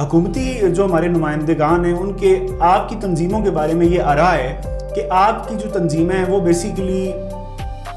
حکومتی جو ہمارے نمائندگان ہیں ان کے آپ کی تنظیموں کے بارے میں یہ آراء ہے کہ آپ کی جو تنظیمیں ہیں وہ بیسیکلی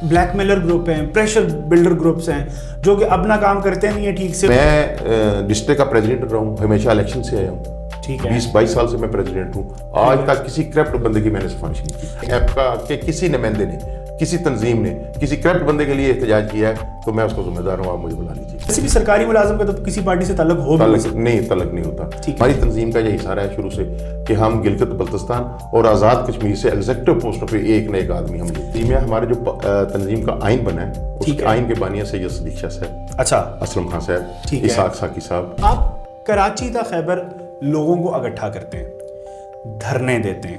بلیک میلر گروپ ہیں، پریشر بلڈر گروپس ہیں جو کہ اپنا کام کرتے نہیں ہیں ٹھیک سے۔ میں ڈسٹرکٹ کا پریزیڈنٹ رہا ہوں، ہمیشہ الیکشن سے آیا ہوں، ٹھیک ہے، 20-22 سال سے میں پریزیڈنٹ ہوں۔ آج تک کسی کرپٹ بندے کی میں نے سفارش نہیں کی۔ ایپ کا کہ کسی نمائندے نے، کسی تنظیم نے کسی کرپٹ بندے کے لیے احتجاج کیا ہے تو میں اس کو ذمہ دار ہوں، آپ مجھے بلا لیجیے۔ کسی بھی سرکاری ملازم کا تو کسی پارٹی سے تعلق ہو تعلق نہیں ہوتا۔ ہماری تنظیم کا یہی اشارہ ہے شروع سے کہ ہم گلگت بلتستان اور آزاد کشمیر سے ایگزیکٹو پوسٹوں پہ ایک نہ ایک آدمی ہم لیتے ہیں۔ ہمارے جو تنظیم کا آئین بنا ہے اس کے آئین کے بانی ہیں سید صدیق شاہ صاحب، اچھا، اسلم خان صاحب، اسحاق ساقی صاحب۔ آپ کراچی تا خیبر لوگوں کو اکٹھا کرتے ہیں، دھرنے دیتے ہیں،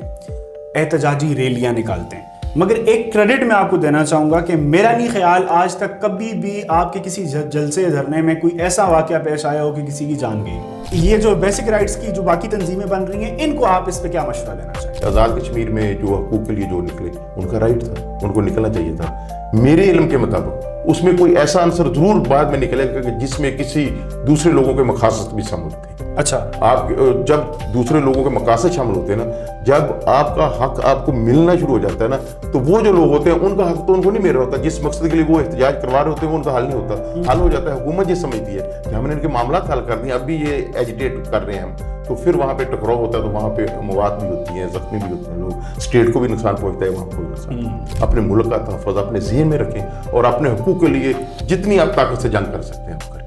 احتجاجی ریلیاں نکالتے ہیں، مگر ایک کریڈٹ میں آپ کو دینا چاہوں گا کہ میرا نہیں خیال آج تک کبھی بھی آپ کے کسی جلسے دھرنے میں کوئی ایسا واقعہ پیش آیا ہو کہ کسی کی جان گئی۔ یہ جو بیسک رائٹس کی جو باقی تنظیمیں بن رہی ہیں ان کو آپ اس پہ کیا مشورہ دینا چاہیں؟ آزاد کشمیر میں جو حقوق کے لیے جو نکلے ان کا رائٹ تھا، ان کو نکلنا چاہیے تھا۔ میرے علم کے مطابق اس میں کوئی ایسا عنصر ضرور بعد میں نکلے گا کہ جس میں کسی دوسرے لوگوں کے مقاصد بھی شامل تھے۔ اچھا، آپ جب دوسرے لوگوں کے مقاصد شامل ہوتے ہیں نا، جب آپ کا حق آپ کو ملنا شروع ہو جاتا ہے نا، تو وہ جو لوگ ہوتے ہیں ان کا حق تو ان کو نہیں مل رہا ہوتا، جس مقصد کے لیے وہ احتجاج کروا رہے ہوتے ہیں وہ ان کا حل نہیں ہوتا، حل ہو جاتا ہے۔ حکومت یہ سمجھتی ہے کہ ہم نے ان کے معاملات حل کر دیے، اب بھی یہ ایجیٹیٹ کر رہے ہیں ہم، تو پھر وہاں پہ ٹکراؤ ہوتا ہے، تو وہاں پہ مواد بھی ہوتی ہیں، زخمی بھی ہوتے ہیں لوگ، اسٹیٹ کو بھی نقصان پہنچتا ہے، وہاں کو بھی نقصان۔ اپنے ملک کا تحفظ اپنے ذہن میں رکھیں اور اپنے حقوق کے لیے جتنی آپ طاقت سے جنگ کر سکتے ہیں آپ کریں۔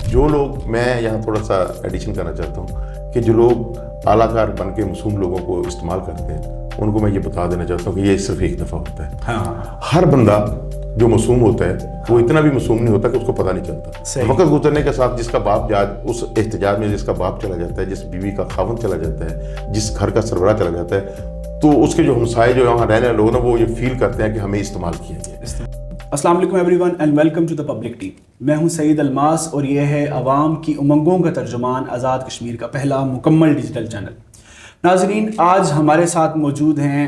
جو لوگ، میں یہاں تھوڑا سا ایڈیشن کرنا چاہتا ہوں کہ جو لوگ اعلیٰ کار بن کے معصوم لوگوں کو استعمال کرتے ہیں ان کو میں یہ بتا دینا چاہتا ہوں کہ یہ صرف ایک دفعہ ہوتا ہے۔ ہر بندہ جو معصوم ہوتا ہے وہ اتنا بھی معصوم نہیں ہوتا کہ اس کو پتہ نہیں چلتا۔ وقت گزرنے کے ساتھ جس کا باپ اس احتجاج میں جس کا باپ چلا جاتا ہے، جس بیوی کا خاوند چلا جاتا ہے، جس گھر کا سربراہ چلا جاتا ہے، تو اس کے جو ہمسائے جو وہاں رہنے والے لوگ نا وہ یہ فیل کرتے ہیں کہ ہمیں استعمال کیا گیا۔ السلام علیکم every and welcome to the public T. میں ہوں سعید الماس اور یہ ہے عوام کی امنگوں کا ترجمان آزاد کشمیر کا پہلا مکمل ڈیجیٹل چینل۔ ناظرین، آج ہمارے ساتھ موجود ہیں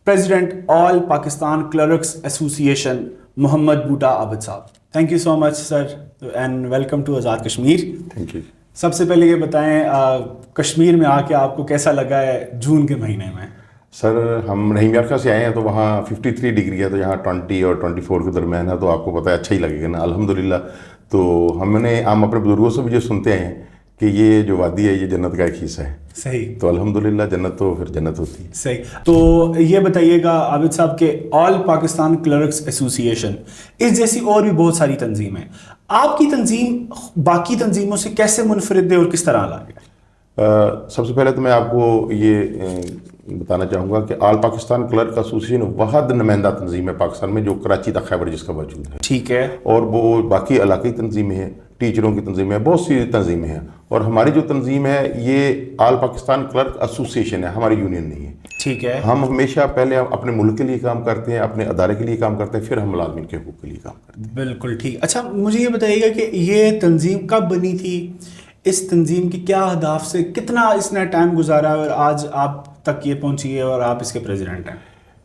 پریزیڈنٹ آل پاکستان کلرکس ایسوسی ایشن محمد بوٹا عابد صاحب۔ Thank you so much sir and welcome to Azad Kashmir. Thank you. سب سے پہلے یہ بتائیں کشمیر میں آ کے آپ کو کیسا لگا ہے جون کے مہینے میں؟ سر ہم رحیم یار خان سے آئے ہیں تو وہاں 53 ڈگری ہے، تو یہاں 20 اور 24 کے درمیان ہے، تو آپ کو پتہ ہے اچھا ہی لگے گا نا، الحمدللہ۔ تو ہم اپنے بزرگوں سے بھی جو سنتے ہیں کہ یہ جو وادی ہے یہ جنت کا ایک حصہ ہے۔ صحیح، تو الحمدللہ جنت تو پھر جنت ہوتی ہے۔ صحیح۔ تو یہ بتائیے گا عابد صاحب کہ آل پاکستان کلرکس ایسوسی ایشن اس جیسی اور بھی بہت ساری تنظیمیں، آپ کی تنظیم باقی تنظیموں سے کیسے منفرد ہے اور کس طرح الگ ہے؟ سب سے پہلے تو میں آپ کو یہ بتانا چاہوں گا کہ آل پاکستان کلرک ایسوسیشن واحد نمائندہ تنظیم ہے پاکستان میں جو کراچی تا خیبر جس کا وجود ہے، ٹھیک ہے، اور وہ باقی علاقائی تنظیمیں ہیں، ٹیچروں کی تنظیمیں ہیں، بہت سی تنظیمیں ہیں، اور ہماری جو تنظیم ہے یہ آل پاکستان کلرک ایسوسیشن ہے، ہماری یونین نہیں ہے۔ ٹھیک ہے، ہم ہمیشہ پہلے اپنے ملک کے لیے کام کرتے ہیں، اپنے ادارے کے لیے کام کرتے ہیں، پھر ہم ملازمین کے حقوق کے لیے کام کرتے ہیں۔ بالکل ٹھیک۔ اچھا مجھے یہ بتائیے گا کہ یہ تنظیم کب بنی تھی، اس تنظیم کی کیا اہداف سے کتنا اس نے ٹائم گزارا اور آج آپ تک یہ پہنچی ہے اور آپ اس کے پریزیڈنٹ ہیں؟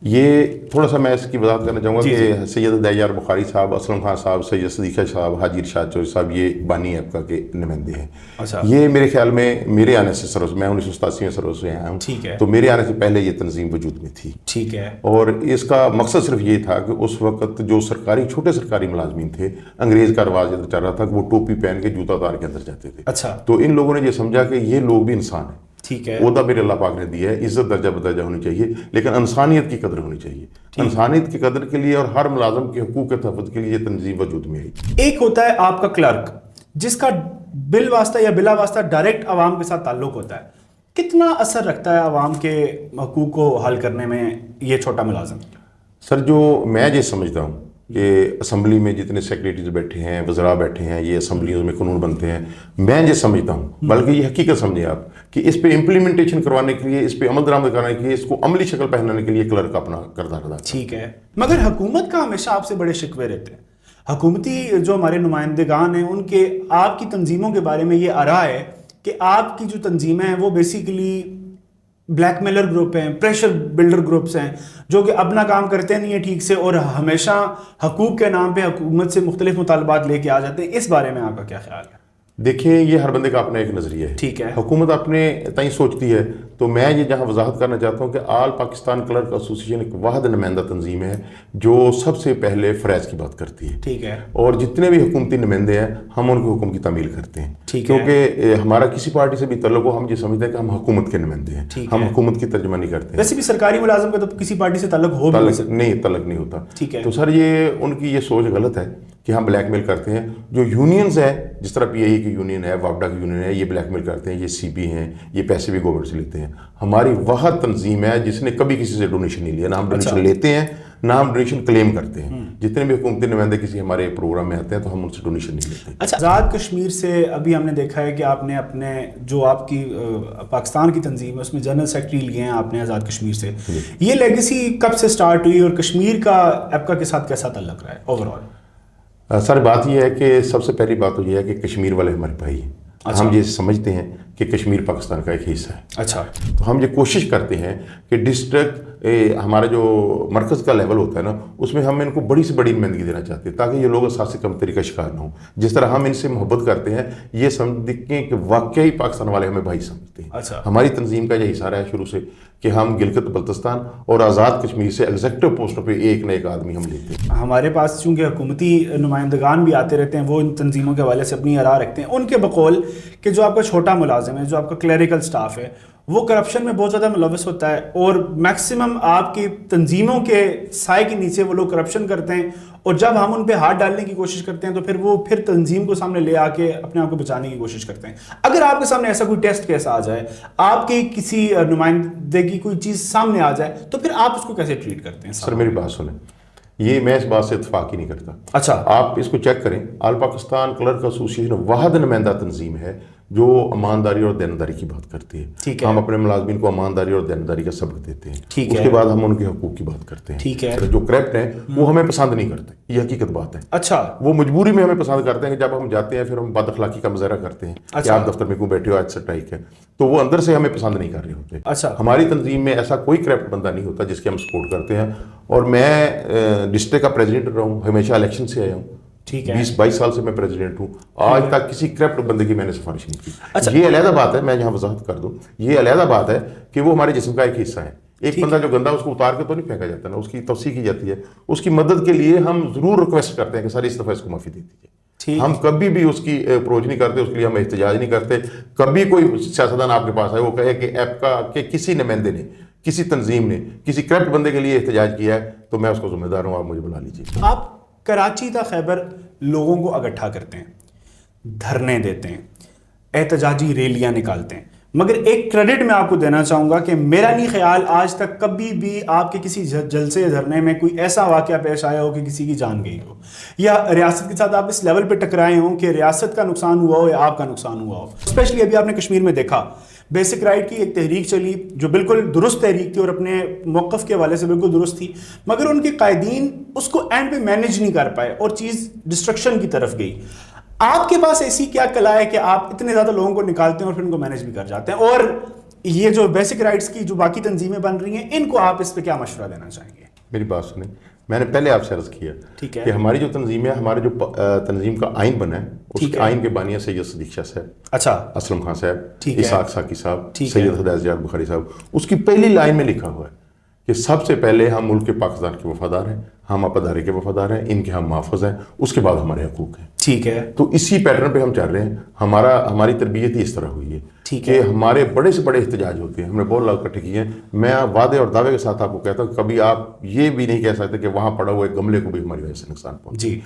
یہ تھوڑا سا میں اس کی وضاحت کرنا چاہوں گا کہ سید دیار بخاری صاحب، اسلم خان صاحب، سید صدیقہ صاحب، حاجی ارشاد چودھری صاحب یہ بانی ایپکا کے نمائندے ہیں۔ اچھا، یہ میرے خیال میں میرے آنے سے سروس، میں 1987 میں سروس سے آیا ہوں، ٹھیک ہے، تو میرے آنے سے پہلے یہ تنظیم وجود میں تھی، ٹھیک ہے، اور اس کا مقصد صرف یہ تھا کہ اس وقت جو چھوٹے سرکاری ملازمین تھے، انگریز کا رواج ادھر چل رہا تھا کہ وہ ٹوپی پہن کے جوتا اتار کے اندر جاتے تھے۔ اچھا، تو ان لوگوں نے یہ سمجھا کہ یہ لوگ بھی انسان ہیں، ٹھیک ہے، عہدہ میرے اللہ پاک نے دیا ہے، عزت درجہ بدرجہ ہونی چاہیے، لیکن انسانیت کی قدر ہونی چاہیے۔ انسانیت کی قدر کے لیے اور ہر ملازم کے حقوق کے تحفظ کے لیے یہ تنظیم وجود میں آئی۔ ایک ہوتا ہے آپ کا کلرک جس کا بل واسطہ یا بلا واسطہ ڈائریکٹ عوام کے ساتھ تعلق ہوتا ہے، کتنا اثر رکھتا ہے عوام کے حقوق کو حل کرنے میں یہ چھوٹا ملازم؟ سر جو میں یہ سمجھتا ہوں کہ اسمبلی میں جتنے سیکریٹریز بیٹھے ہیں، وزراء بیٹھے ہیں، یہ اسمبلیوں میں قانون بنتے ہیں، میں یہ سمجھتا ہوں، بلکہ یہ حقیقت سمجھیں آپ کہ اس پہ امپلیمنٹیشن کروانے کے لیے، اس پہ عمل درآمد کرنے کے لیے، اس کو عملی شکل پہنانے کے لیے کلرک اپنا کردار ادا کرتا ہے۔ ٹھیک ہے، مگر حکومت کا ہمیشہ آپ سے بڑے شکوے رہتے ہیں۔ حکومتی جو ہمارے نمائندگان ہیں ان کے آپ کی تنظیموں کے بارے میں یہ آراء ہے کہ آپ کی جو تنظیمیں ہیں وہ بیسیکلی بلیک میلر گروپ ہیں، پریشر بلڈر گروپس ہیں جو کہ اپنا کام کرتے نہیں ہیں ٹھیک سے اور ہمیشہ حقوق کے نام پہ حکومت سے مختلف مطالبات لے کے آ جاتے ہیں۔ اس بارے میں آپ کا کیا خیال ہے؟ دیکھیں یہ ہر بندے کا اپنا ایک نظریہ ہے. ٹھیک ہے. حکومت اپنے تئیں سوچتی ہے. تو میں یہ جہاں وضاحت کرنا چاہتا ہوں کہ آل پاکستان کلرک ایسوسیشن ایک واحد نمائندہ تنظیم ہے جو سب سے پہلے فرائض کی بات کرتی ہے. ٹھیک ہے. اور جتنے بھی حکومتی نمائندے ہیں ہم ان کے حکم کی تعمیل کرتے ہیں. کیونکہ ہمارا کسی پارٹی سے بھی تعلق ہو, ہم یہ سمجھتے ہیں کہ ہم حکومت کے نمائندے ہیں, ہم حکومت کی ترجمانی کرتے ہیں. ویسے بھی سرکاری ملازم کا تو کسی پارٹی سے تعلق ہو نہیں, تعلق نہیں ہوتا. تو سر یہ ان کی یہ سوچ غلط ہے کہ ہم بلیک میل کرتے ہیں. جو یونینز ہیں, جس طرح پی آئی کی یونین ہے, وابڈا کی یونین ہے, یہ بلیک میل کرتے ہیں, یہ سی پی ہیں, یہ پیسے بھی گورنمنٹ سے لیتے ہیں. ہماری واحد تنظیم ہے جس نے کبھی کسی سے ڈونیشن نہیں لیا, نہ ہم ڈونیشن لیتے ہیں نہ ہم ڈونیشن کلیم کرتے ہیں. جتنے بھی حکومتی نمائندے کسی ہمارے پروگرام میں آتے ہیں تو ہم ان سے ڈونیشن نہیں لیتے. اچھا, آزاد کشمیر سے ابھی ہم نے دیکھا ہے کہ آپ نے اپنے جو آپ کی پاکستان کی تنظیم ہے اس میں جنرل سیکرٹری لیے ہیں آپ نے آزاد کشمیر سے. یہ لیگیسی کب سے سٹارٹ ہوئی اور کشمیر کا ایپکا کے ساتھ کیسا تعلق رہا ہے اوور آل؟ سر بات یہ ہے کہ سب سے پہلی بات تو یہ ہے کہ کشمیر والے ہمارے بھائی ہیں. ہم یہ سمجھتے ہیں کہ کشمیر پاکستان کا ایک حصہ ہے. اچھا. تو ہم یہ کوشش کرتے ہیں کہ ڈسٹرکٹ ہمارا جو مرکز کا لیول ہوتا ہے نا, اس میں ہم ان کو بڑی سے بڑی نمائندگی دینا چاہتے ہیں تاکہ یہ لوگ اساسی کمتری کا شکار نہ ہوں. جس طرح ہم ان سے محبت کرتے ہیں یہ سمجھتے کہ واقعی پاکستان والے ہمیں بھائی سمجھتے ہیں. اچھا. ہماری تنظیم کا یہ اشارہ ہے شروع سے کہ ہم گلگت بلتستان اور آزاد کشمیر سے ایگزیکٹو پوسٹوں پہ ایک نہ ایک آدمی ہم لیتے ہیں. ہمارے پاس چونکہ حکومتی نمائندگان بھی آتے رہتے ہیں, وہ ان تنظیموں کے حوالے سے اپنی آراء رکھتے ہیں. ان کے بقول کہ جو آپ کا چھوٹا ملازم ہے, جو آپ کا کلیریکل سٹاف ہے, وہ کرپشن میں بہت زیادہ ملوث ہوتا ہے اور میکسیمم آپ کی تنظیموں کے سائے کے نیچے وہ لوگ کرپشن کرتے ہیں, اور جب ہم ان پہ ہاتھ ڈالنے کی کوشش کرتے ہیں تو پھر وہ تنظیم کو سامنے لے آ کے اپنے آپ کو بچانے کی کوشش کرتے ہیں. اگر آپ کے سامنے ایسا کوئی ٹیسٹ کیس آ جائے, آپ کی کسی نمائندے کی کوئی چیز سامنے آ جائے, تو پھر آپ اس کو کیسے ٹریٹ کرتے ہیں؟ سر میری بات سنیں, یہ میں اس بات سے اتفاق ہی نہیں کرتا. اچھا. آپ اس کو چیک کریں, آل پاکستان کلرک ایسوسیشن واحد نمائندہ تنظیم ہے جو ایمانداری اور دینداری کی بات کرتی ہے. ہم اپنے ملازمین کو ایمانداری اور دینداری کا سبق دیتے ہیں. اس کے بعد ہم ان کے حقوق کی بات کرتے ہیں. ٹھیک ہے. جو کرپٹ ہیں وہ ہمیں پسند نہیں کرتے, یہ حقیقت بات ہے. اچھا. وہ مجبوری میں ہمیں پسند کرتے ہیں کہ جب ہم جاتے ہیں پھر ہم بد اخلاقی کا مظاہرہ کرتے ہیں کہ آپ دفتر میں کیوں بیٹھے ہو, آج سٹرائک ہے, تو وہ اندر سے ہمیں پسند نہیں کر رہے ہوتے. اچھا. ہماری تنظیم میں ایسا کوئی کرپٹ بندہ نہیں ہوتا جس کے ہم سپورٹ کرتے ہیں. اور میں ڈسٹرکٹ کا پریزیڈنٹ رہا ہوں, ہمیشہ الیکشن سے آیا ہوں. 20-22 سال سے میں پریزیڈنٹ ہوں, آج تک کسی کرپٹ بندے کی میں نے سفارش نہیں کی. یہ علیحدہ بات ہے, میں یہاں وضاحت کر دوں, یہ علیحدہ بات ہے کہ وہ ہمارے جسم کا ایک حصہ ہے. ایک بندہ جو گندا اس کو اتار کے تو نہیں پھینکا جاتا نا, اس کی توسیع کی جاتی ہے. اس کی مدد کے لیے ہم ضرور ریکویسٹ کرتے ہیں کہ سر اس دفعہ اس کو معافی دے دیجیے. ہم کبھی بھی اس کی اپروچ نہیں کرتے, اس کے لیے ہم احتجاج نہیں کرتے. کبھی کوئی سیاستدان آپ کے پاس آئے وہ کہے کہ ایپکا کے کسی نمائندے نے, کسی تنظیم نے کسی کرپٹ بندے کے لیے احتجاج کیا ہے, تو میں اس کو ذمہ دار ہوں, آپ مجھے بلا لیجیے. آپ کراچی تا خیبر لوگوں کو اکٹھا کرتے ہیں, دھرنے دیتے ہیں, احتجاجی ریلیاں نکالتے ہیں, مگر ایک کریڈٹ میں آپ کو دینا چاہوں گا کہ میرا نہیں خیال آج تک کبھی بھی آپ کے کسی جلسے دھرنے میں کوئی ایسا واقعہ پیش آیا ہو کہ کسی کی جان گئی ہو, یا ریاست کے ساتھ آپ اس لیول پہ ٹکرائے ہوں کہ ریاست کا نقصان ہوا ہو یا آپ کا نقصان ہوا ہو. اسپیشلی ابھی آپ نے کشمیر میں دیکھا, بیسک رائٹ کی ایک تحریک چلی جو بالکل درست تحریک تھی اور اپنے موقف کے حوالے سے بالکل درست تھی, مگر ان کے قائدین اس کو اینڈ پہ مینیج نہیں کر پائے اور چیز ڈسٹرکشن کی طرف گئی. آپ کے پاس ایسی کیا کلا ہے کہ آپ اتنے زیادہ لوگوں کو نکالتے ہیں اور پھر ان کو مینیج بھی کر جاتے ہیں؟ اور یہ جو بیسک رائٹس کی جو باقی تنظیمیں بن رہی ہیں, ان کو آپ اس پہ کیا مشورہ دینا چاہیں گے؟ میری بات سنیں, میں نے پہلے آپ سے عرض کیا کہ ہماری جو تنظیم ہے, ہمارے جو تنظیم کا آئین بنا ہے, اس کے آئین کے بانی ہیں سید صدیق شاہ صاحب, اچھا, اسلم خان صاحب, اسحاق ساقی صاحب, سید ہدایت یار بخاری صاحب. اس کی پہلی لائن میں لکھا ہوا ہے کہ سب سے پہلے ہم ملک کے پاکستان کے وفادار ہیں, ہم اپادارے کے وفادار ہیں, ان کے ہم محافظ ہیں, اس کے بعد ہمارے حقوق ہیں. ٹھیک ہے. تو اسی پیٹرن پہ ہم چل رہے ہیں. ہماری تربیت ہی اس طرح ہوئی ہے کہ ہمارے بڑے سے بڑے احتجاج ہوتے ہیں. ہم نے بہت لوگ اکٹھے کیے ہیں. میں وعدے اور دعوے کے ساتھ آپ کو کہتا ہوں کبھی آپ یہ بھی نہیں کہہ سکتے کہ وہاں پڑا ہوا ایک گملے کو بھی ہماری وجہ سے نقصان پہنچا. جی.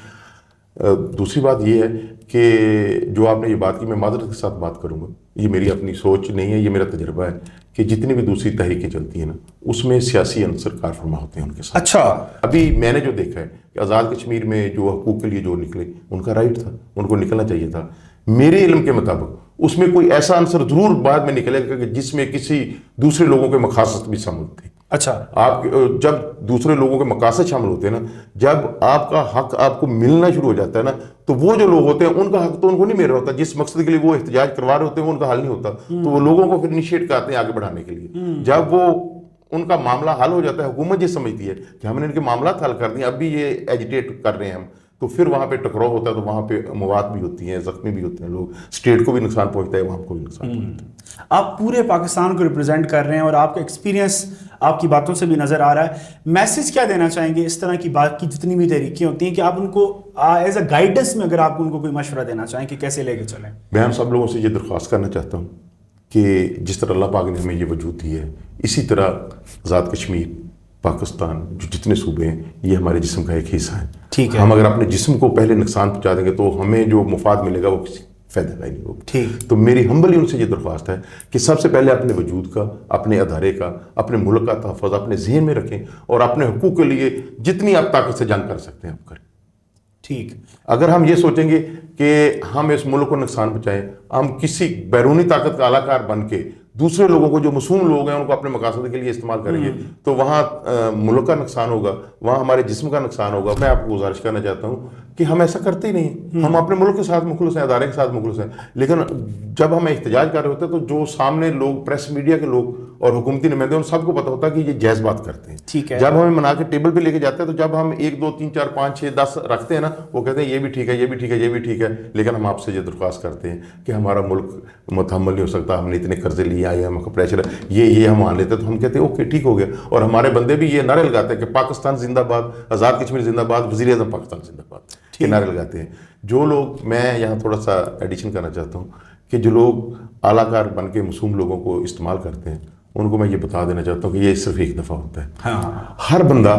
دوسری بات یہ ہے کہ جو آپ نے یہ بات کی, میں معذرت کے ساتھ بات کروں گا, یہ میری اپنی سوچ نہیں ہے, یہ میرا تجربہ ہے کہ جتنی بھی دوسری تحریکیں چلتی ہیں نا, اس میں سیاسی عنصر کار فرما ہوتے ہیں ان کے ساتھ. اچھا. ابھی میں نے جو دیکھا ہے کہ آزاد کشمیر میں جو حقوق کے لیے جو نکلے, ان کا رائٹ تھا, ان کو نکلنا چاہیے تھا. میرے علم کے مطابق اس میں کوئی ایسا عنصر ضرور بعد میں نکلے گا کہ جس میں کسی دوسرے لوگوں کے مقاصد بھی شامل تھے. اچھا. آپ جب دوسرے لوگوں کے مقاصد شامل ہوتے ہیں نا, جب آپ کا حق آپ کو ملنا شروع ہو جاتا ہے نا, تو وہ جو لوگ ہوتے ہیں ان کا حق تو ان کو نہیں مل رہا ہوتا. جس مقصد کے لیے وہ احتجاج کروا رہے ہوتے ہیں وہ ان کا حل نہیں ہوتا, تو وہ لوگوں کو پھر انیشیٹ کرتے ہیں آگے بڑھانے کے لیے. جب وہ ان کا معاملہ حل ہو جاتا ہے, حکومت یہ سمجھتی ہے کہ ہم نے ان کے معاملات حل کر دیے, اب بھی یہ ایجیٹیٹ کر رہے ہیں ہم, تو پھر وہاں پہ ٹکراؤ ہوتا ہے، تو وہاں پہ مواد بھی ہوتی ہیں، زخمی بھی ہوتے ہیں لوگ، اسٹیٹ کو بھی نقصان پہنچتا ہے، وہاں کو بھی نقصان پہنچتا ہے۔ آپ پورے پاکستان کو ریپرزینٹ کر رہے ہیں اور آپ کا ایکسپیرینس آپ کی باتوں سے بھی نظر آ رہا ہے. میسج کیا دینا چاہیں گے اس طرح کی بات کی جتنی بھی تحریکیں ہوتی ہیں کہ آپ ان کو ایز اے گائیڈنس میں اگر آپ ان کو کوئی مشورہ دینا چاہیں کہ کیسے لے کے چلیں؟ میں ہم سب لوگوں سے یہ درخواست کرنا چاہتا ہوں کہ جس طرح اللہ پاک نے ہمیں یہ وجود دی ہے، اسی طرح آزاد کشمیر، پاکستان، جو جتنے صوبے ہیں، یہ ہمارے جسم کا ایک حصہ ہے. ٹھیک ہے. ہم اگر اپنے جسم کو پہلے نقصان پہنچا دیں گے تو ہمیں جو مفاد ملے گا وہ کسی فائدہ کا ہی نہیں ہوگا. ٹھیک. تو میری ہمبلی ان سے یہ درخواست ہے کہ سب سے پہلے اپنے وجود کا، اپنے ادارے کا، اپنے ملک کا تحفظ اپنے ذہن میں رکھیں اور اپنے حقوق کے لیے جتنی آپ طاقت سے جنگ کر سکتے ہیں آپ کریں. ٹھیک. اگر ہم یہ سوچیں گے کہ ہم اس ملک کو نقصان پہنچائیں، ہم کسی بیرونی طاقت کا اعلی کار بن کے دوسرے لوگوں کو، جو معصوم لوگ ہیں، ان کو اپنے مقاصد کے لیے استعمال کریں گے تو وہاں ملک کا نقصان ہوگا، وہاں ہمارے جسم کا نقصان ہوگا. میں آپ کو گزارش کرنا چاہتا ہوں کہ ہم ایسا کرتے ہی نہیں. ہم اپنے ملک کے ساتھ مخلص ہیں، ادارے کے ساتھ مخلص ہیں، لیکن جب ہم احتجاج کر رہے ہوتے ہیں تو جو سامنے لوگ، پریس میڈیا کے لوگ اور حکومتی نمائندے، ان سب کو پتہ ہوتا ہے کہ یہ جائز بات کرتے ہیں. ٹھیک ہے. جب ہمیں منا کے ٹیبل پہ لے کے جاتے ہیں تو جب ہم 1 2 3 4 5 6 10 رکھتے ہیں نا، وہ کہتے ہیں یہ بھی ٹھیک ہے، یہ بھی ٹھیک ہے، یہ بھی ٹھیک ہے. لیکن ہم آپ سے یہ درخواست کرتے ہیں کہ ہمارا ملک متحمل نہیں ہو سکتا، ہم نے اتنے قرضے لیے آئے، ہم کا پریشر ہے، یہ ہم مان لیتے ہیں. تو ہم کہتے ہیں اوکے ٹھیک ہو گیا. اور ہمارے بندے بھی یہ نعرے لگاتے ہیں کہ پاکستان زندہ باد، آزاد کشمیر زندہ باد، وزیر اعظم پاکستان زندہ باد، یہ نعرے لگاتے ہیں. جو لوگ، میں یہاں تھوڑا سا ایڈیشن کرنا چاہتا ہوں کہ جو لوگ اعلیٰ کار بن کے معصوم لوگوں کو استعمال کرتے ہیں، ان کو میں یہ بتا دینا چاہتا ہوں کہ یہ صرف ایک دفعہ ہوتا ہے. ہر بندہ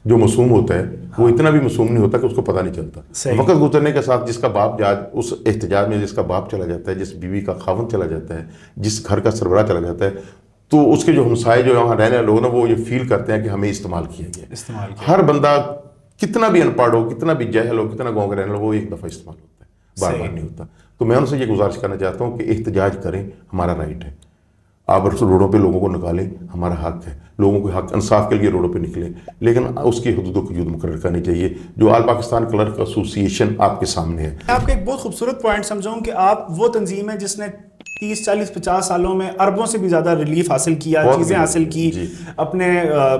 جو معصوم ہوتا ہے وہ اتنا بھی معصوم نہیں ہوتا کہ اس کو پتہ نہیں چلتا. وقت گزرنے کے ساتھ جس کا باپ اس احتجاج میں جس کا باپ چلا جاتا ہے، جس بیوی کا خاوند چلا جاتا ہے، جس گھر کا سربراہ چلا جاتا ہے، تو اس کے جو ہمسائے، جو وہاں رہنے والے لوگ نا، وہ یہ فیل کرتے ہیں کہ ہمیں استعمال کیا گیا. ہر بندہ کتنا بھی ان پڑھ ہو، کتنا بھی جاہل ہو، کتنا گاؤں کا رہنے والا، وہ ایک دفعہ استعمال ہوتا ہے، بار بار نہیں ہوتا. تو میں ان سے یہ گزارش کرنا چاہتا ہوں کہ احتجاج کریں، ہمارا رائٹ ہے. آپ روڈوں پہ لوگوں کو نکالیں، ہمارا حق ہے. لوگوں کو حق، انصاف کے لیے روڈوں پہ نکلیں، لیکن اس کی حدود و قیود مقرر کرنی چاہیے جو آل پاکستان کلرک ایسوسی ایشن آپ کے سامنے ہے. میں آپ کا ایک بہت خوبصورت پوائنٹ سمجھاؤں کہ آپ وہ تنظیم ہے جس نے 30 40 50 سالوں میں اربوں سے بھی زیادہ ریلیف حاصل کیا، چیزیں حاصل کی اپنے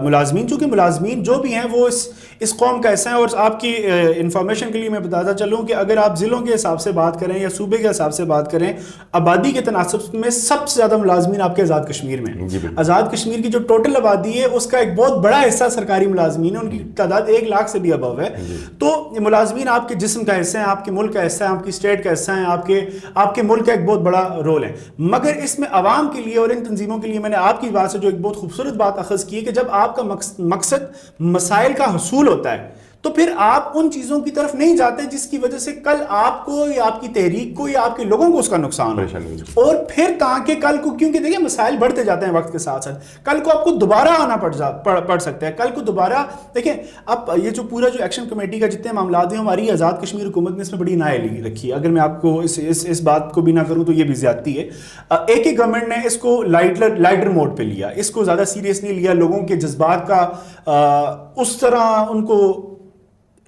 ملازمین. چونکہ ملازمین جو بھی ہیں وہ اس قوم کا حصہ ہیں. اور آپ کی انفارمیشن کے لیے میں بتاتا چلوں کہ اگر آپ ضلعوں کے حساب سے بات کریں یا صوبے کے حساب سے بات کریں، آبادی کے تناسب میں سب سے زیادہ ملازمین آپ کے آزاد کشمیر میں ہیں. آزاد کشمیر کی جو ٹوٹل آبادی ہے اس کا ایک بہت بڑا حصہ سرکاری ملازمین ہے، ان کی تعداد 1 لاکھ سے بھی ابو ہے. تو ملازمین آپ کے جسم کا حصہ ہیں، آپ کے ملک کا حصہ ہیں، آپ کی اسٹیٹ کا حصہ ہیں، آپ کے ملک کا ایک بہت بڑا رول ہے. مگر اس میں عوام کے لیے اور ان تنظیموں کے لیے میں نے آپ کی بات سے جو ایک بہت خوبصورت بات اخذ کی ہے کہ جب آپ کا مقصد مسائل کا حصول ہوتا ہے تو پھر آپ ان چیزوں کی طرف نہیں جاتے جس کی وجہ سے کل آپ کو یا آپ کی تحریک کو یا آپ کے لوگوں کو اس کا نقصان ہو. اور پھر تاکہ کل کو، کیونکہ دیکھیں مسائل بڑھتے جاتے ہیں وقت کے ساتھ ساتھ، کل کو آپ کو دوبارہ آنا پڑ سکتا ہے. کل کو دوبارہ دیکھیں اب یہ جو پورا جو ایکشن کمیٹی کا جتنے معاملات ہیں، ہماری آزاد کشمیر حکومت نے اس میں بڑی نااہلی رکھی ہے. اگر میں آپ کو اس بات کو بھی نہ کروں تو یہ بھی زیادتی ہے. ایک ہی گورنمنٹ نے اس کو لائٹر موڈ پہ لیا، اس کو زیادہ سیریس نہیں لیا، لوگوں کے جذبات کا اس طرح ان کو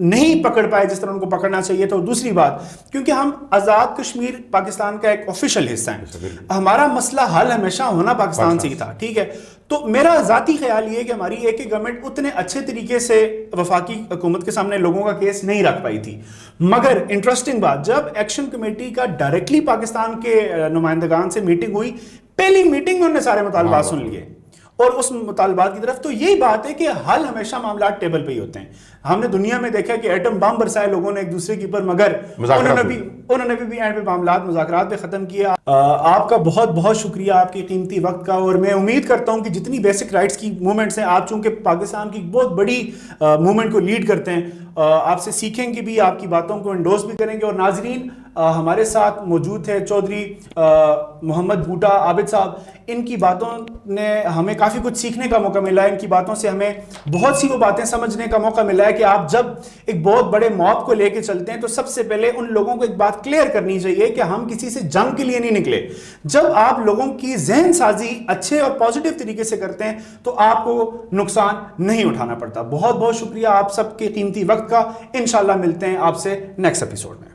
نہیں پکڑ پائے جس طرح ان کو پکڑنا چاہیے تھا. اور دوسری بات، کیونکہ ہم آزاد کشمیر پاکستان کا ایک آفیشیل حصہ ہیں، ہمارا مسئلہ حل ہمیشہ ہونا پاکستان سے ہی تھا. ٹھیک ہے. تو میرا ذاتی خیال یہ ہے کہ ہماری ایک ہی گورنمنٹ اتنے اچھے طریقے سے وفاقی حکومت کے سامنے لوگوں کا کیس نہیں رکھ پائی تھی. مگر انٹرسٹنگ بات، جب ایکشن کمیٹی کا ڈائریکٹلی پاکستان کے نمائندگان سے میٹنگ ہوئی، پہلی میٹنگ میں انہوں نے سارے مطالبات سن لیے اور اس مطالبات کی طرف. تو یہی بات ہے کہ حل ہمیشہ معاملات ٹیبل پہ ہی ہوتے ہیں. ہم نے دنیا میں دیکھا کہ ایٹم بم برسائے لوگوں نے ایک دوسرے کے اوپر، مگر انہوں نے بھی اینڈ پہ معاملات مذاکرات پہ ختم کیا. آپ کا بہت بہت شکریہ آپ کے قیمتی وقت کا. اور میں امید کرتا ہوں کہ جتنی بیسک رائٹس کی موومنٹس ہیں، آپ چونکہ پاکستان کی بہت بڑی موومنٹ کو لیڈ کرتے ہیں، آپ سے سیکھیں گے بھی، آپ کی باتوں کو انڈورس بھی کریں گے. اور ناظرین ہمارے ساتھ موجود تھے چودھری محمد بھوٹا عابد صاحب. ان کی باتوں نے ہمیں کافی کچھ سیکھنے کا موقع ملا ہے. ان کی باتوں سے ہمیں بہت سی وہ باتیں سمجھنے کا موقع ملا ہے کہ آپ جب ایک بہت بڑے موب کو لے کے چلتے ہیں تو سب سے پہلے ان لوگوں کو ایک بات کلیئر کرنی چاہیے کہ ہم کسی سے جنگ کے لیے نہیں نکلے. جب آپ لوگوں کی ذہن سازی اچھے اور پازیٹیو طریقے سے کرتے ہیں تو آپ کو نقصان نہیں اٹھانا پڑتا. بہت بہت شکریہ آپ سب کے قیمتی وقت کا. انشاءاللہ ملتے ہیں آپ سے نیکسٹ ایپیسوڈ میں.